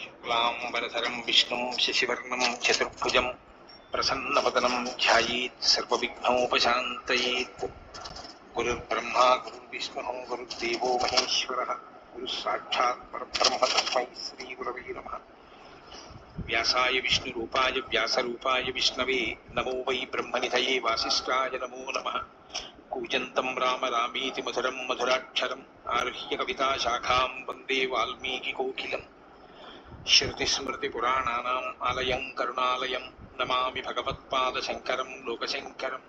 शुक्लांबरधरं विष्णुं शशिवर्णं चतुर्भुजं प्रसन्नवदनं ध्यायेत् सर्वविघ्नोपशान्तयेत्। गुरुर्ब्रह्मा गुरुर्विष्णुः गुरुर्देवो महेश्वरः गुरुस्साक्षात् परब्रह्म तस्मै श्रीगुरवे नमः। व्यासाय विष्णुरूपाय व्यासरूपाय विष्णवे नमो वै ब्रह्मनिधये वासिष्ठाय नमो नमः। कूजन्तं राम रामेति मधुरं मधुराक्षरम् आरुह्य कविताशाखां वन्दे वाल्मीकिकोकिलम्। श्रुतिस्मृतिपुराणानाम् आलयं करुणालयं नमामि भगवत्पादशङ्करं लोकशङ्करम्।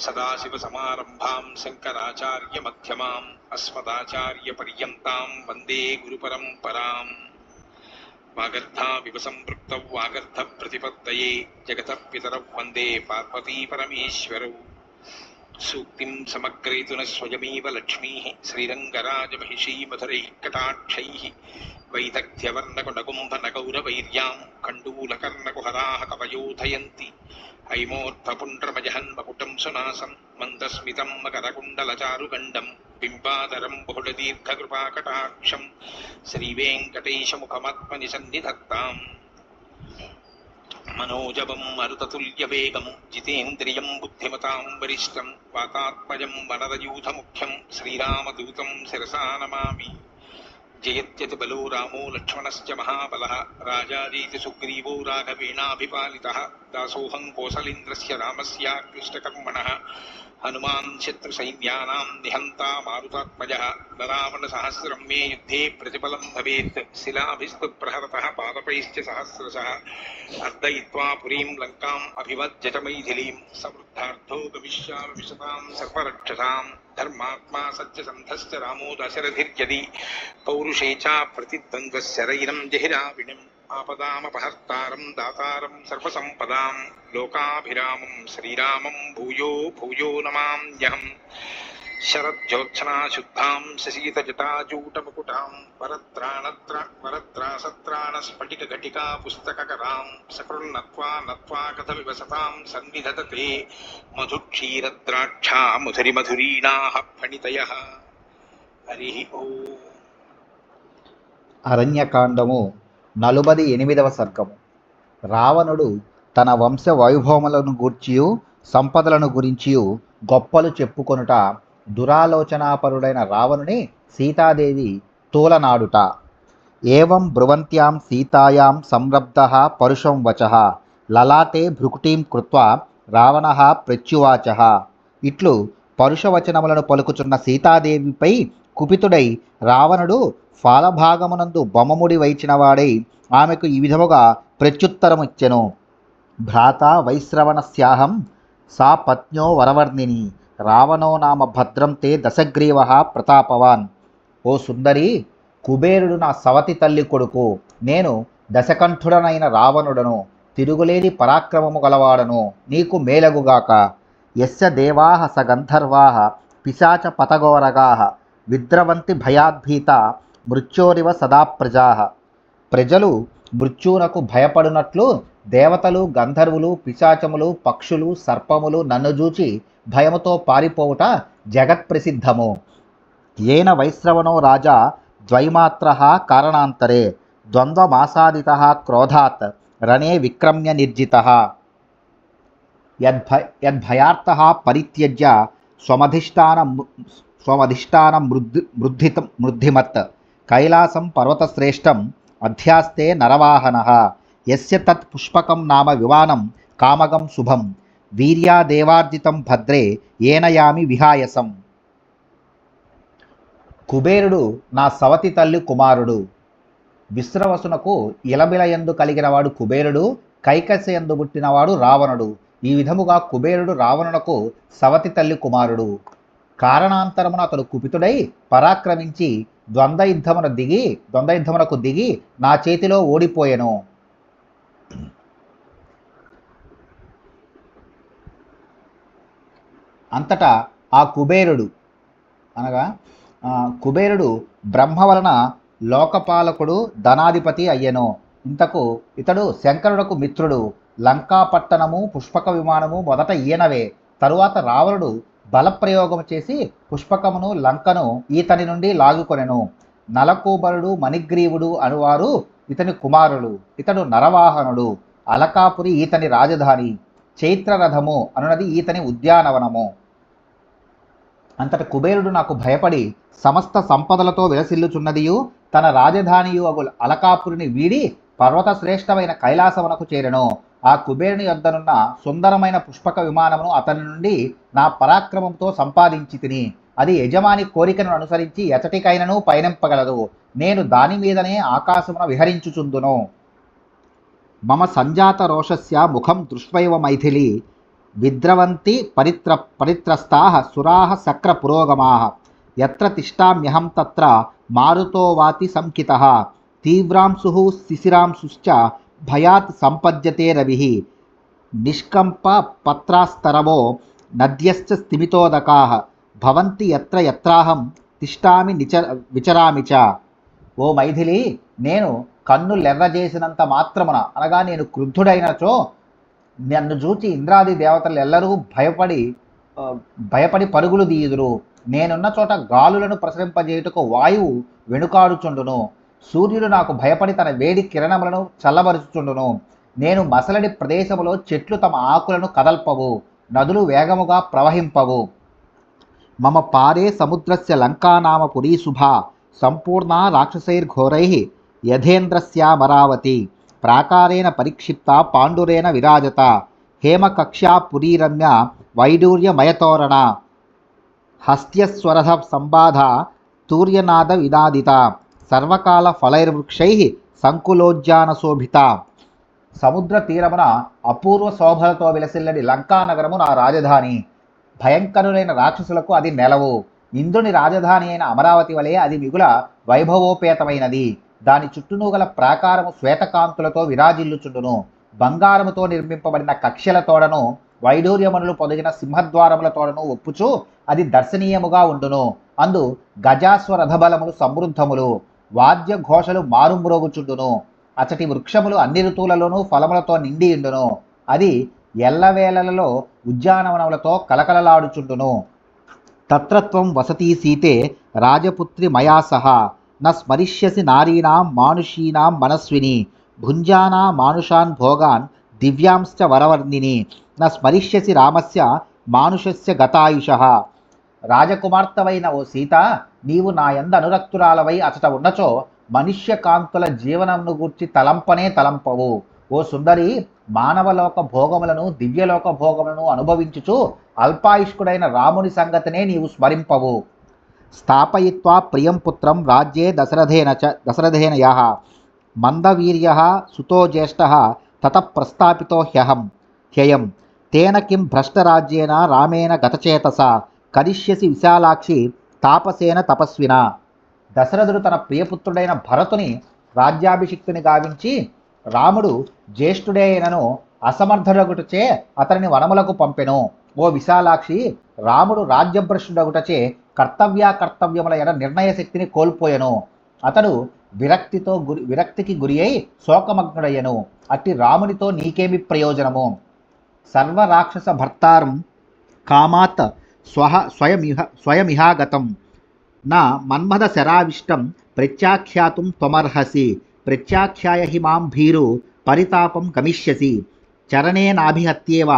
सदाशिवसमारम्भां शङ्कराचार्यमध्यमाम् अस्मदाचार्यपर्यन्तां वन्दे गुरुपरम्पराम्। वागर्धाविव सम्पृक्तौ वागर्धप्रतिपत्तये जगतः पितरौ वन्दे पार्वतीपरमेश्वरौ। सूक्तिं समग्रयितुन स्वयमेव लक्ष्मीः श्रीरङ्गराजमहिषी मधुरैः कटाक्षैः वैदग्ध्यवर्णकुण्डकुम्भनगौरवैर्यां कण्डूलकर्णकुहराः कवयोधयन्ति। हैमोत्थपुण्ड्रमजहन्मकुटं सुनासं मन्दस्मितं मकरकुण्डलचारुगण्डं बिम्बाधरं बहुलदीर्घकृपाकटाक्षं श्रीवेङ्कटेशमुखमात्मनि सन्निधत्ताम्। मनोजवं मरुततुल्यवेगं जितेन्द्रियं बुद्धिमतां वरिष्ठं वातात्मजं वनरयूथमुख्यं श्रीरामदूतं शिरसा नमामि। जयत्यतिबलो रामो लक्ष्मणश्च महाबलः राजादीति सुग्रीवो राघवेणाभिपालितः दासोऽहं कौसलेन्द्रस्य रामस्याकृष्टकर्मणः हनुमान् शत्रुसैन्यानां निहन्ता मारुतात्मजः रावणसहस्रं मे युद्धे प्रतिफलं भवेत् शिलाभिस्तु प्रहरतः पादपैश्च सहस्रशः अर्दयित्वा पुरीं लङ्काम् अभिवज्यत मैथिलीं समृद्धार्थो गमिष्यामि विशतां सर्वरक्षसां धर्मात्मा सत्यसन्धश्च रामो दशरथिर्यदि पौरुषे च प्रतिद्वन्द्वः शरैरं जहिराविणिम् आपदामपहर्तारं दातारं सर्वसम्पदां लोकाभिरामं श्रीरामं भूयो भूयो नमाम्यहम्। शरज्योत्सना शुद्धां शशीतजटाजूटमुकुटां वरत्रासत्राणस्फटिकघटिका पुस्तककरां सकृन्नत्वा नत्वा कथमिव सतां सन्निधत्ते मधुक्षीरद्राक्षा मधुरिमधुरीणाः फणितयः। हरिः ओम्। అరణ్యకాండము 48వ సర్గము. రావణుడు తన వంశ వైభవములను గూర్చియు సంపదలను గురించియు గొప్పలు చెప్పుకొనుట, దురాలోచనాపరుడైన రావణుని సీతాదేవి తూలనాడుట. ఏవం బ్రువంత్యాం సీతాయాం సంరబ్ధః పరుషం వచః లలాటే భృకుటీం కృత్వా రావణః ప్రత్యువాచః. ఇట్లు పరుషవచనములను పలుకుచున్న సీతాదేవిపై కుపితుడై రావణుడు ఫాలభాగమునందు బొమ్మముడి వైచినవాడై ఆమెకు ఈ విధముగా ప్రత్యుత్తరమిచ్చెను. భ్రాత వైశ్రవణస్యాహం సా పత్న్యో వరవర్ణిని రావణో నామ భద్రం తే దశగ్రీవ ప్రతాపవాన్. ఓ సుందరి, కుబేరుడు నా సవతి తల్లి కొడుకు. నేను దశకంఠుడనైన రావణుడను, తిరుగులేని పరాక్రమము గలవాడను. నీకు మేలగుగాక. యస్య దేవాః స గంధర్వాః పిశాచ పతగోరగాః విద్రవంతి భయాద్భీత మృత్యోరివ సదా ప్రజాః. ప్రజలు మృత్యువునకు భయపడునట్లు దేవతలు, గంధర్వులు, పిశాచములు, పక్షులు, సర్పములు నన్ను చూచి భయముతో పారిపోవుట జగత్ప్రసిద్ధము. ఏన వైశ్రవణో రాజా ద్వైమాత్రః కారణాంతరే ద్వంద్వమాసాదితః క్రోధాత్ రణే విక్రమ్య నిర్జితః. యద్భయార్తః పరిత్యజ్య స్వమధిష్టానం మృద్ధిమత్ కైలాసం పర్వతశ్రేష్టం అధ్యాస్తే నరవాహనః. యస్య తత్ పుష్పకం నామ విమానం కామగం శుభం వీర్యాదేవార్జితం భద్రే ఏనయామి విహాయసం. కుబేరుడు నా సవతి తల్లి కుమారుడు. విశ్రవసునకు ఇలబిలయందు కలిగినవాడు కుబేరుడు, కైకస్యందు పుట్టినవాడు రావణుడు. ఈ విధముగా కుబేరుడు రావణునకు సవతి తల్లి కుమారుడు. కారణాంతరమున అతడు కుపితుడై పరాక్రమించి ద్వంద్వయుద్ధమునకు దిగి నా చేతిలో ఓడిపోయెను. అంతటా ఆ కుబేరుడు బ్రహ్మ వలన లోకపాలకుడు, ధనాధిపతి అయ్యెను. ఇంతకు ఇతడు శంకరుడకు మిత్రుడు. లంకాపట్టణము, పుష్పక విమానము మొదట ఈయనవే. తరువాత రావణుడు బలప్రయోగము చేసి పుష్పకమును, లంకను ఈతని నుండి లాగుకొనెను. నలకూబరుడు, మణిగ్రీవుడు అనువారు ఇతని కుమారులు. ఇతడు నరవాహనుడు. అలకాపురి ఈతని రాజధాని. చైత్రరథము అనున్నది ఈతని ఉద్యానవనము. అంతట కుబేరుడు నాకు భయపడి సమస్త సంపదలతో విలసిల్లుచున్నదియు తన రాజధానియు అగు అలకాపురిని వీడి పర్వత శ్రేష్టమైన కైలాసమునకు చేరెను. ఆ కుబేరుని యొద్దనున్న సుందరమైన పుష్పక విమానమును అతని నుండి నా పరాక్రమంతో సంపాదించి తిని, అది యజమాని కోరికను అనుసరించి ఎచటికైనను పయనింపగలదు. నేను దాని మీదనే ఆకాశమున విహరించుచుందును. మమ సంజాత రోషస్య ముఖం దృష్ట్వైవ మైథిలి విద్రవంతి పరిత్రస్తాః సురాః సక్ర పురోగమాః. యత్ర తిష్టామ్యహం తత్ర మారుతో వాతి సంకితః. తీవ్రాంశుః శిశిరాంశుశ్చ భయాత్ సంపద్యతే రవిః. నిష్కంప పత్రాస్తరవో నద్యశ్చ స్థిమితోదకాః. భవంతి యత్ర యత్రాహం తిష్టామి విచరామి చ. ఓ మైథిలి, నేను కన్నులెర్రజేసినంత మాత్రమున, అనగా నేను క్రుద్ధుడైనచో నన్ను చూచి ఇంద్రాది దేవతలు ఎల్లరూ భయపడి పరుగులు దీయుదురు. నేనున్న చోట గాలులను ప్రసరింపజేయుటకు వాయువు వెనుకాడుచుండును. సూర్యుడు నాకు భయపడి తన వేడి కిరణములను చల్లబరుచుచుండును. నేను మసలడి ప్రదేశములో చెట్లు తమ ఆకులను కదల్పవు, నదులు వేగముగా ప్రవహింపవు. మమ పారే సముద్రస్య లంకానామ పురీ శుభా సంపూర్ణ రాక్షసైర్ఘోరైః యథేంద్రస్యామరావతి. ప్రాకారేణ పరిక్షిప్త పాండురేణ విరాజత. హేమకక్ష్యా పురీరమ్య వైడూర్యమయతోరణ. హస్త్యస్వరథ సంబాధ తూర్యనాద వినాదిత. సర్వకాల ఫలైర్వృక్షైః సంకులోజ్జానశోభిత. సముద్ర తీరమున అపూర్వ శోభలతో విలసిల్లడి లంకానగరము నా రాజధాని. భయంకరులైన రాక్షసులకు అది నెలవు. ఇంద్రుని రాజధాని అయిన అమరావతి వలె అది మిగుల వైభవోపేతమైనది. దాని చుట్టూను గల ప్రాకారము శ్వేతకాంతులతో విరాజిల్లుచుండును. బంగారముతో నిర్మింపబడిన కక్ష్యలతోడను వైడూర్యమనులు పొదిగిన సింహద్వారములతోడను ఒప్పుచు అది దర్శనీయముగా ఉండును. అందు గజాశ్వరథబలములు సమృద్ధములు, వాద్య ఘోషలు మారుమ్రోగుచుండును. అచటి వృక్షములు అన్ని ఋతువులలోనూ ఫలములతో నిండియుండును. అది ఎల్లవేళలలో ఉద్యానవనములతో కలకలలాడుచుండును. తత్రత్వం వసతి సీతే రాజపుత్రి మయా సహ. న స్మరిష్యసి నారీణాం మానుషీనాం మనస్విని. భుంజానా మానుషాన్ భోగాన్ దివ్యాంశ్చ వరవర్ణిని. న స్మరిష్యసి రామస్య మానుషస్య గతాయుషః. రాజకుమార్తెవైన ఓ సీత, నీవు నా యందు అనురక్తురాలవై అచట ఉన్నచో మనుష్య కాంతుల జీవనమును గూర్చి తలంపనే తలంపవు. ఓ సుందరి, మానవలోక భోగములను దివ్యలోక భోగములను అనుభవించుచు అల్పాయుష్కుడైన రాముని సంగతినే నీవు స్మరింపవు. స్థాపయిత్వా ప్రియం పుత్రం రాజ్యే దశరథేన యః. మందవీర్యః సుతో జ్యేష్ఠః తతః ప్రస్థాపితో హ్యయం. తేన కిం భ్రష్టరాజ్యేన రామేణ గతచేతసా. కరిష్యసి విశాలాక్షి తాపసేన తపస్వినా. దశరథుడు తన ప్రియపుత్రుడైన భరతుని రాజ్యాభిషిక్తుని గావించి, రాముడు జ్యేష్ఠుడే అయినను అసమర్థుడగుటచే అతనిని వనములకు పంపెను. ఓ విశాలాక్షి, రాముడు రాజ్యభ్రష్టుడగుటచే కర్తవ్యముల ఎడ నిర్ణయ శక్తిని కోల్పోయెను. అతడు విరక్తికి గురి అయి శోకమగ్నుడయ్యను. అట్టి రామునితో నీకేమి ప్రయోజనము? సర్వరాక్షస భర్తారం కామాత్ స్వయమిహాగతం. నా మన్మథ శరావిష్టం ప్రత్యాఖ్యాతుం త్వమర్హసి. ప్రత్యాఖ్యాయ హి మాం భీరు పరితాపం గమిష్యసి. చరణేనాభిహత్యేవ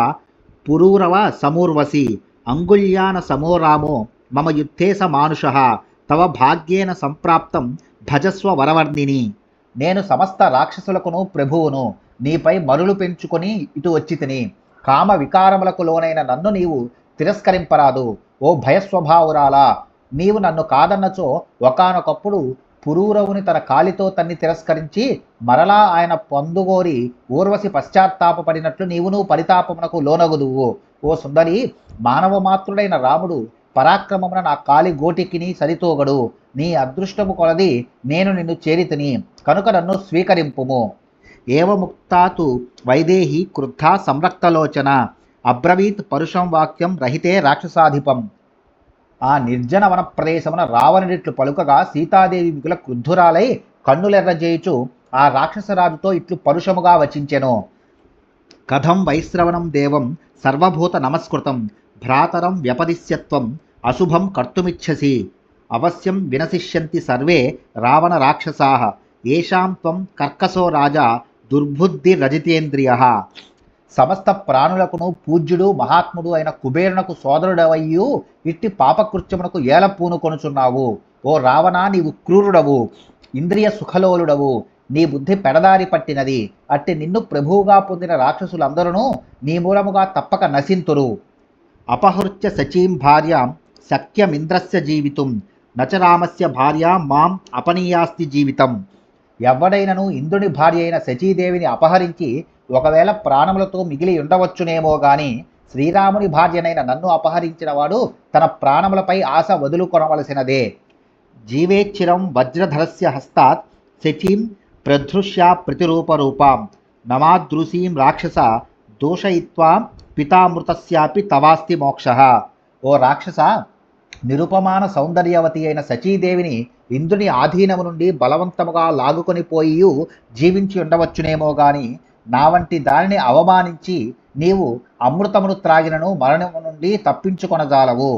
పురూరవ సమూర్వసి. అంగుళ్యాన సమో రామో మమ యుద్ధే స మానుషః. తవ భాగ్యేన సంప్రాప్తం భజస్వ వరవర్ణిని. నేను సమస్త రాక్షసులకును ప్రభువును. నీపై మరులు పెంచుకొని ఇటు వచ్చి తిని. కామ వికారములకు లోనైన నన్ను నీవు తిరస్కరింపరాదు. ఓ భయస్వభావురాలా, నీవు నన్ను కాదన్నచో ఒకానొకప్పుడు పురూరవుని తన కాలితో తన్ని తిరస్కరించి మరలా ఆయన పొందుగోరి ఊర్వశి పశ్చాత్తాపడినట్లు నీవును పరితాపమునకు లోనగుదువు. ఓ సుందరి, మానవమాత్రుడైన రాముడు పరాక్రమమున నా కాలి గోటికిని సరితూగడు. నీ అదృష్టము కొలది నేను నిన్ను చేరితిని కనుక నన్ను స్వీకరింపుము. ఏవముక్తాతు వైదేహి క్రుద్ధా సంరక్తలోచన. అబ్రవీత్ పరుషం వాక్యం రహితే రాక్షసాధిపం. ఆ నిర్జన వన ప్రదేశమున రావణుడిట్లు పలుకగా సీతాదేవి మిగుల క్రుద్ధురాలై కన్నులెర్రజేయుచు ఆ రాక్షసరాజుతో ఇట్లు పరుషముగా వచించెను. కథం వైశ్రవణం దేవం సర్వభూత నమస్కృతం. భ్రాతరం వ్యపదిశ్యత్వం అశుభం కర్తుమిచ్చసి. అవశ్యం వినశిష్యంతి సర్వే రావణ రాక్షసాః. ఏషాం త్వం కర్కశో రాజా దుర్బుద్ధిరజితేంద్రియ. సమస్త ప్రాణులకును పూజ్యుడు మహాత్ముడు అయిన కుబేరునకు సోదరుడవయ్యు ఇట్టి పాపకృత్యమునకు ఏల పూనుకొనుచున్నావు. ఓ రావణా, నీవు క్రూరుడవు, ఇంద్రియ సుఖలోలుడవు, నీ బుద్ధి పెడదారి పట్టినది. అట్టి నిన్ను ప్రభువుగా పొందిన రాక్షసులందరూ నీ మూలముగా తప్పక నశింతురు. అపహృత్య సచీం భార్యాం సఖ్యమింద్రస్య జీవితం నచ రామస్య భార్య మాం అపనీయాస్తి జీవితం. ఎవడైనను ఇంద్రుని భార్య అయిన శచీదేవిని అపహరించి ఒకవేళ ప్రాణములతో మిగిలి ఉండవచ్చునేమో గాని శ్రీరాముని భార్యనైన నన్ను అపహరించిన వాడు తన ప్రాణములపై ఆశ వదులుకొనవలసినదే. జీవేచ్చిరం వజ్రధరస్య హస్తాత్ శచీం ప్రధృష్యా ప్రతిరూపరూపాం నమాదృశీం రాక్షస దోషయిత్వా పితామృతస్యాపి తవాస్తి మోక్షః. ఓ రాక్షస, నిరుపమాన సౌందర్యవతి అయిన శచీదేవిని ఇంద్రుని ఆధీనము నుండి బలవంతముగా లాగుకొని పోయి జీవించి ఉండవచ్చునేమో గాని నా వంటి దానిని అవమానించి నీవు అమృతమును త్రాగినను మరణము నుండి తప్పించుకొనజాలవు.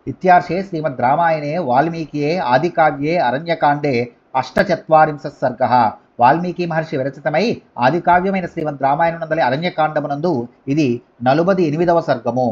ఇత్యార్షే శ్రీమద్ రామాయణే వాల్మీకియే ఆదికావ్యే అరణ్యకాండే 84 సర్గః. వాల్మీకి మహర్షి విరచితమై ఆదికావ్యమైన శ్రీమద్ రామాయణం నందలి అరణ్యకాండమునందు ఇది 48వ సర్గము.